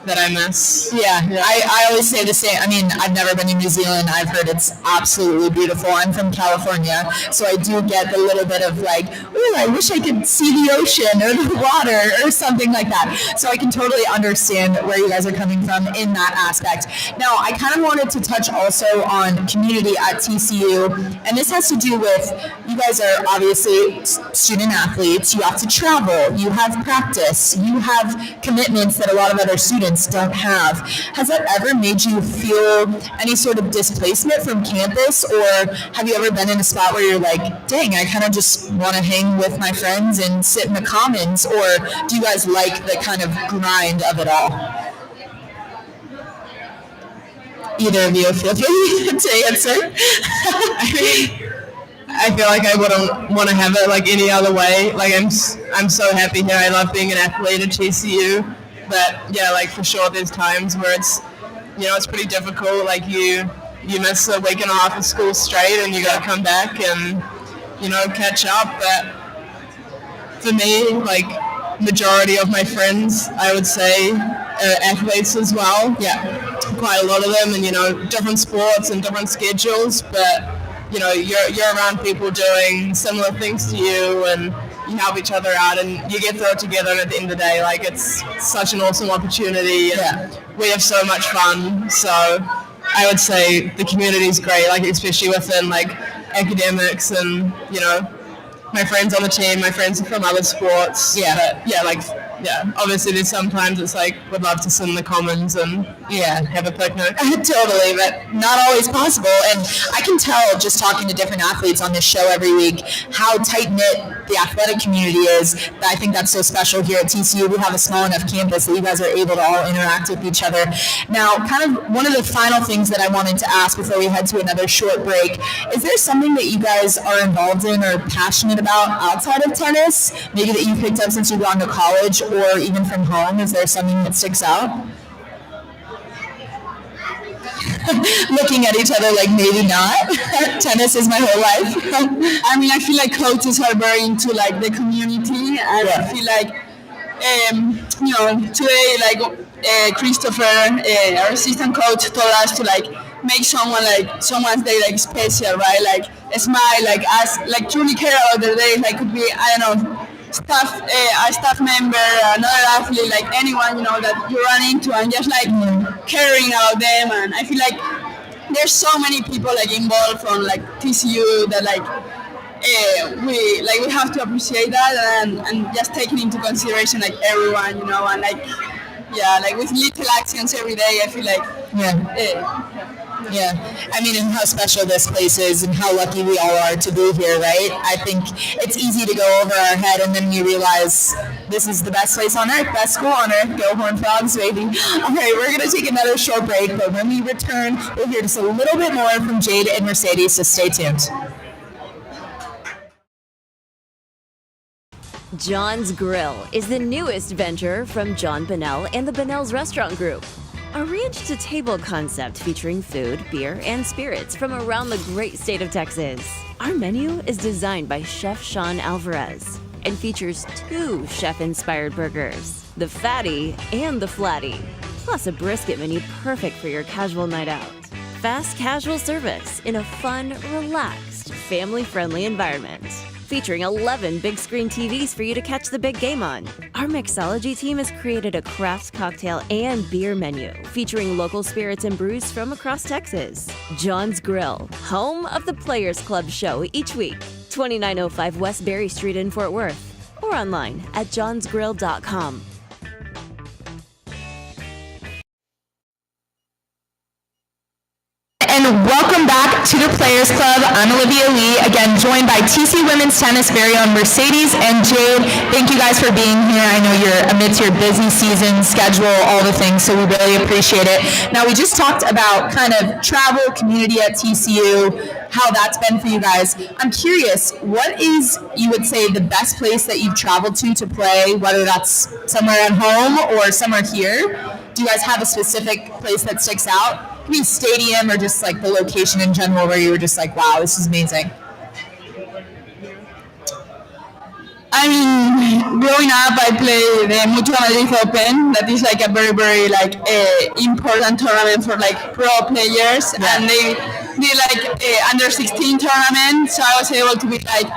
I miss. I always say the same. I mean, I've never been to New Zealand. I've heard it's absolutely beautiful. I'm from California, so I do get the little bit of like, ooh, I wish I could see the ocean or the water or something like that. So I can totally understand where you guys are coming from in that aspect. Now, I kind of wanted to touch also on community at TCU, and this has to do with, you guys are obviously student athletes. You have to travel. You have practice. You have commitments that a lot of other students don't have. Has that ever made you feel any sort of displacement from campus, or have you ever been in a spot where you're like, dang, I kind of just want to hang with my friends and sit in the commons, or do you guys like the kind of grind of it all? Either of you feel free to answer. I feel like I wouldn't want to have it like any other way. Like I'm so happy here. I love being an athlete at TCU, but yeah, like for sure, there's times where it's pretty difficult. Like you miss a week and a half of school straight, and you got to come back and catch up. But for me, like majority of my friends, I would say, are athletes as well. Yeah, quite a lot of them, and different sports and different schedules, but. You're around people doing similar things to you, and you help each other out, and you get through it together. And at the end of the day, like it's such an awesome opportunity, and we have so much fun. So I would say the community is great, like especially within like academics, and my friends on the team, my friends from other sports. Obviously there's sometimes it's like would love to sit in the commons and have a picnic. Totally, but not always possible. And I can tell just talking to different athletes on this show every week how tight-knit the athletic community is. I think that's so special here at TCU. We have a small enough campus that you guys are able to all interact with each other. Now, kind of one of the final things that I wanted to ask before we head to another short break, is there something that you guys are involved in or passionate about outside of tennis, maybe that you picked up since you've gone to college or even from home? Is there something that sticks out? Looking at each other like maybe not. Tennis is my whole life. I mean, I feel like coaches are very into like the community, and I feel like today like Christopher, our assistant coach, told us to like make someone's day like special, right? Like smile, like us, like truly care about their day. Like could be a staff member, another athlete, like anyone that you run into, and just like caring about them. And I feel like there's so many people like involved from like TCU that we have to appreciate that and just taking into consideration like everyone, and like with little actions every day. I feel like Yeah, I mean, and how special this place is and how lucky we all are to be here, right? I think it's easy to go over our head, and then we realize this is the best place on earth, best school on earth. Go Horned Frogs, baby. All right, we're going to take another short break, but when we return, we'll hear just a little bit more from Jade and Mercedes, so stay tuned. John's Grille is the newest venture from John Bennell and the Bennell's Restaurant Group. A ranch-to-table concept featuring food, beer, and spirits from around the great state of Texas. Our menu is designed by Chef Sean Alvarez and features 2 chef-inspired burgers, the Fatty and the Flatty, plus a brisket menu perfect for your casual night out. Fast casual service in a fun, relaxed, family-friendly environment. Featuring 11 big screen TVs for you to catch the big game on. Our mixology team has created a craft cocktail and beer menu featuring local spirits and brews from across Texas. John's Grille, home of the Players Club show each week. 2905 West Berry Street in Fort Worth. Or online at johnsgrill.com. And welcome back to the Players Club. I'm Olivia Lee, again joined by TC Women's Tennis very own Mercedes and Jade. Thank you guys for being here. I know you're amidst your busy season schedule, all the things, so we really appreciate it. Now, we just talked about kind of travel, community at TCU, how that's been for you guys. I'm curious, what is, you would say, the best place that you've traveled to play, whether that's somewhere at home or somewhere here? Do you guys have a specific place that sticks out? I mean, stadium or just like the location in general where you were just like, wow, this is amazing? I mean, growing up, I played the Mutua Madrid Open. That is like a very, very like important tournament for like pro players, and they did like under 16 tournament. So I was able to be like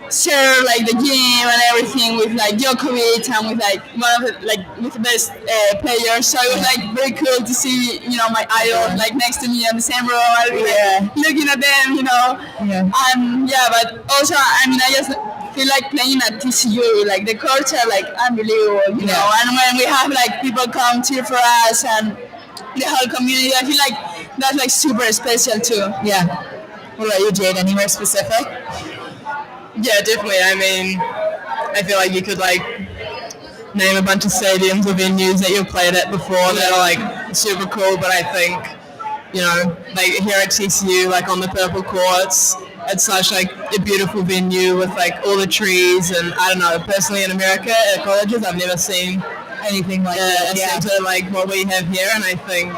share like the gym and everything with like Djokovic and with like one of the with the best players. So it was like very cool to see my idol like next to me on the same row, looking at them, and but also I mean I just feel like playing at TCU, like the courts are like unbelievable, and when we have like people come cheer for us and the whole community, I feel like that's like super special too. Yeah. What about you, Jade? Anywhere specific? Yeah, definitely. I mean, I feel like you could like name a bunch of stadiums or venues that you've played at before that are like super cool, but I think, you know, like here at TCU, like on the purple courts, it's such like a beautiful venue with like all the trees, and I don't know, personally in America at colleges, I've never seen Anything like that. a center like what we have here, and I think,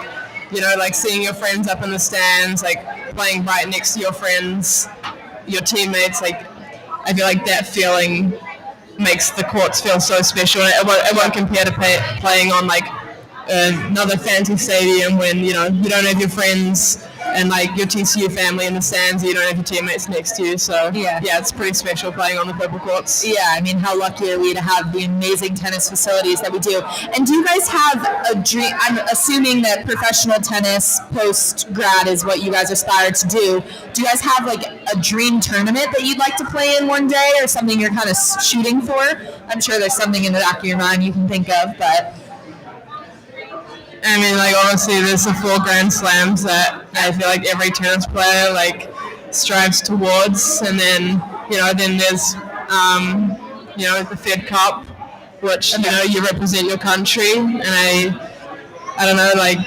you know, like seeing your friends up in the stands, like playing right next to your friends, your teammates, like I feel like that feeling makes the courts feel so special. It won't compare to playing on like another fancy stadium when, you know, you don't have your friends and like your TCU family in the stands, you don't have your teammates next to you. So yeah, it's pretty special playing on the purple courts. Yeah, I mean, how lucky are we to have the amazing tennis facilities that we do? And do you guys have a dream? I'm assuming that professional tennis post-grad is what you guys aspire to do. Do you guys have like a dream tournament that you'd like to play in one day, or something you're kind of shooting for? I'm sure there's something in the back of your mind you can think of, but... I mean, like, honestly, there's the 4 Grand Slams that I feel like every tennis player, like, strives towards. And then, you know, then there's, you know, the Fed Cup, which, you know, you represent your country. And I don't know, like,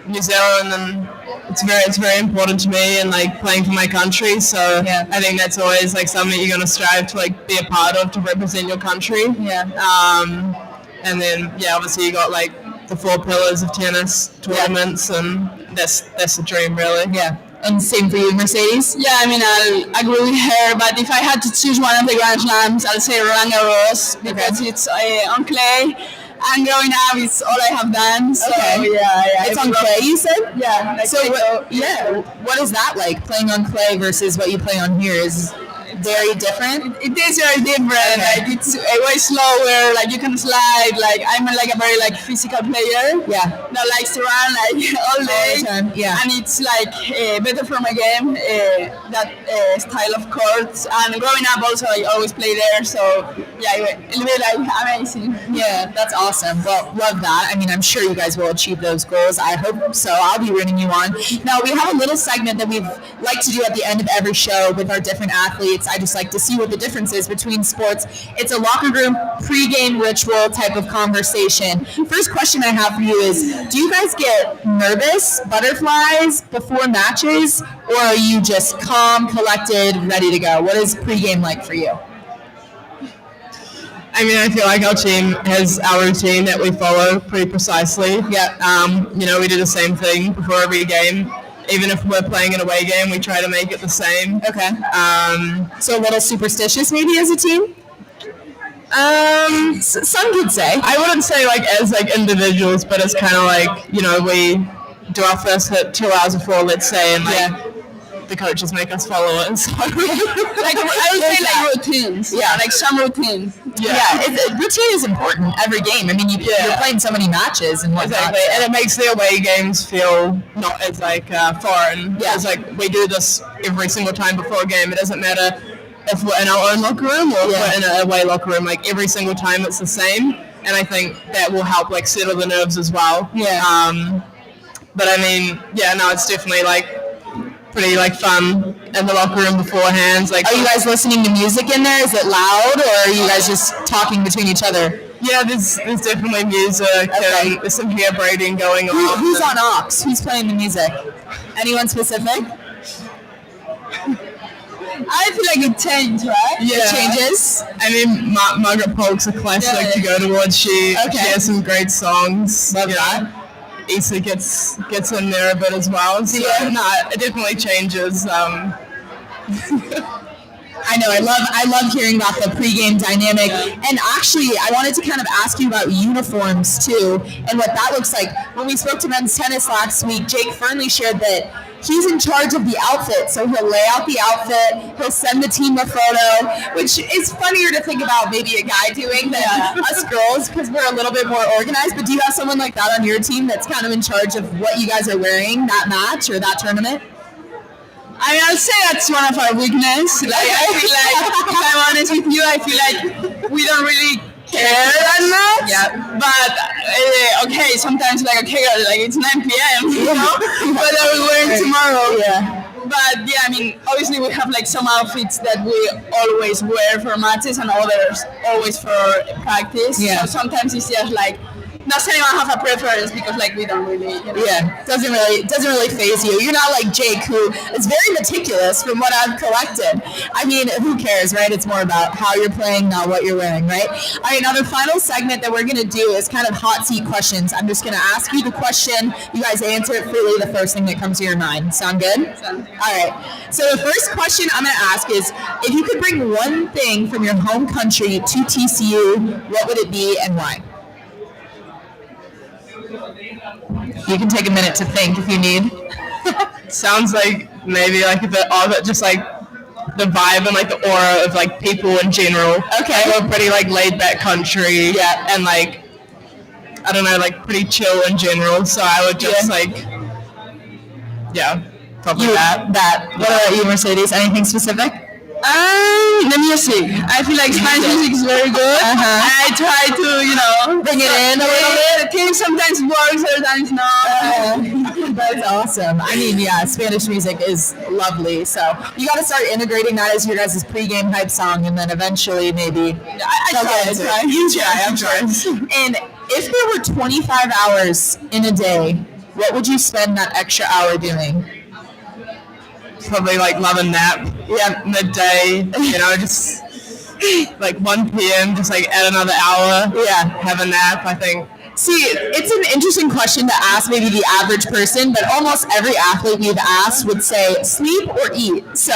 New Zealand, and it's very important to me, and, like, playing for my country. So I think that's always, like, something that you're going to strive to, like, be a part of, to represent your country. And then, obviously you got, like, the 4 pillars of tennis tournaments, and that's the dream, really. Yeah. And same for you, Mercedes? Yeah, I mean, I'll agree with her, but if I had to choose one of the Grand Slams, I'll say Roland Garros, because it's on clay, and growing up, it's all I have done. So, It's on clay, you said? Yeah. Like so, what is that like, playing on clay versus what you play on here? Is very different? It is very different. Like, it's way slower. Like, you can slide. Like, I'm like a very like physical player. Yeah. That likes to run like all day. Yeah. And it's like better for my game, that style of courts. And growing up also, I always play there. So it'll be like amazing. Yeah, that's awesome. Well, love that. I mean, I'm sure you guys will achieve those goals. I hope so. I'll be rooting you on. Now, we have a little segment that we've like to do at the end of every show with our different athletes. I just like to see what the difference is between sports. It's a locker room pre-game ritual type of conversation. First question I have for you is, do you guys get nervous, butterflies before matches, or are you just calm, collected, ready to go? What is pre-game like for you? I mean, I feel like our team has our routine that we follow pretty precisely. You know, we do the same thing before every game. Even if we're playing an away game, we try to make it the same. Okay. So a little superstitious maybe as a team? Some could say. I wouldn't say like as like individuals, but it's kind of like, you know, we do our first hit 2 hours before, let's say, and the coaches make us follow it. So like I would say like routines. Yeah, like some routines. Routine is important every game. I mean, you're playing so many matches and whatnot. Exactly, and it makes the away games feel not as like foreign. Yeah, it's like we do this every single time before a game. It doesn't matter if we're in our own locker room or if we're in an away locker room. Like every single time, it's the same, and I think that will help like settle the nerves as well. Yeah. But I mean, it's definitely like pretty like fun in the locker room beforehand. Like, are you guys listening to music in there? Is it loud, or are you guys just talking between each other? Yeah, there's definitely music. Okay. There's some hair braiding going on. Who's on aux? Who's playing the music? Anyone specific? I feel like it changed, right? Yeah. It changes? I mean, Margaret Polk's a classic to go towards. She has some great songs. Love that. Issa gets in there a bit as well. So it definitely changes. I know. I love hearing about the pregame dynamic. And actually, I wanted to kind of ask you about uniforms too, and what that looks like. When we spoke to men's tennis last week, Jake Fernley shared that he's in charge of the outfit. So he'll lay out the outfit, he'll send the team a photo, which is funnier to think about maybe a guy doing than us girls, because we're a little bit more organized. But do you have someone like that on your team that's kind of in charge of what you guys are wearing that match or that tournament? I mean, I'll say that's one of our weaknesses. Like, I feel like, if I'm honest with you, I feel like we don't really care that much. Yeah. But, okay, sometimes like, okay, like it's 9 p.m., you know? What are we wearing tomorrow? Yeah. But, I mean, obviously we have like some outfits that we always wear for matches and others always for practice. Yeah. So sometimes it's just like, does anyone have a preference because like we don't really, yeah, doesn't really phase you. You're not like Jake, who is very meticulous from what I've collected. I mean, who cares, right? It's more about how you're playing, not what you're wearing, right? All right, now the final segment that we're gonna do is kind of hot seat questions. I'm just gonna ask you the question. You guys answer it freely. The first thing that comes to your mind. Sound good? Sound good. All right. So the first question I'm gonna ask is, if you could bring one thing from your home country to TCU, what would it be and why? You can take a minute to think if you need. Sounds like maybe like a bit of it, just like the vibe and like the aura of like people in general. Okay. We're a pretty like laid back country. Yeah. And like, I don't know, like pretty chill in general. So I would just probably that. What about you, Mercedes? Anything specific? Let me just see. I feel like Spanish music is very good. I try to, bring it in a little bit. The team sometimes works, sometimes not. That's awesome. I mean, yeah, Spanish music is lovely. So you got to start integrating that as your guys' pregame hype song, and then eventually maybe. I try. You try, I'm sure. And if there were 25 hours in a day, what would you spend that extra hour doing? Probably like love a nap. Yeah, midday. Just like 1 p.m. Just like add another hour. Yeah, have a nap. I think. See, it's an interesting question to ask maybe the average person, but almost every athlete we've asked would say sleep or eat. So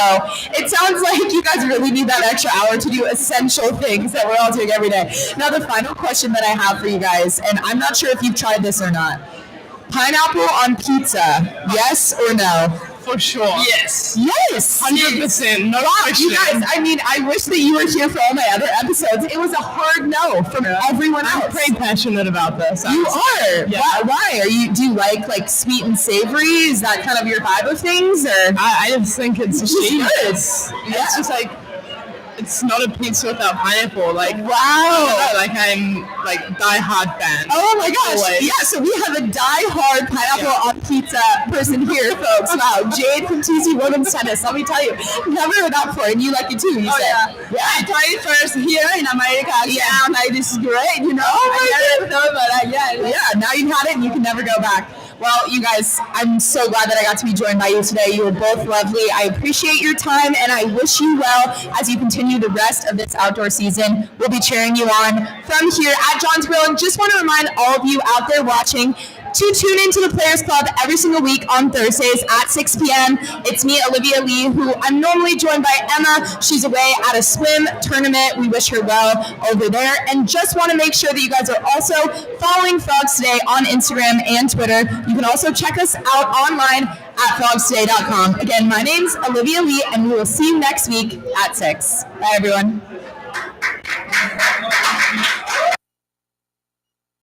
it sounds like you guys really need that extra hour to do essential things that we're all doing every day. Now, the final question that I have for you guys, and I'm not sure if you've tried this or not. Pineapple on pizza, yes or no? For sure. Yes. Yes. 100%. No question. You guys, I mean, I wish that you were here for all my other episodes. It was a hard no from everyone else. I'm pretty passionate about this. You are? Yeah. Why? Do you like sweet and savory? Is that kind of your vibe of things? Or I just think it's genius. It's just like, it's not a pizza without pineapple. Like, wow. I'm like die-hard fan. Oh my gosh. Always. Yeah, so we have a die-hard pineapple on pizza person here, folks. Wow. Jade from TC Women's Tennis. Let me tell you, never heard that before, and you like it too, you said. Yeah. I tried it first here in America. Yeah. I'm like, this is great, Oh my God. Yeah, now you've had it and you can never go back. Well, you guys, I'm so glad that I got to be joined by you today. You were both lovely. I appreciate your time, and I wish you well as you continue the rest of this outdoor season. We'll be cheering you on from here at John's Grille, and just want to remind all of you out there watching to tune into the Players Club every single week on Thursdays at 6 p.m. It's me, Olivia Lee, who I'm normally joined by Emma. She's away at a swim tournament. We wish her well over there. And just want to make sure that you guys are also following Frogs Today on Instagram and Twitter. You can also check us out online at frogstoday.com. Again, my name's Olivia Lee, and we will see you next week at 6. Bye, everyone.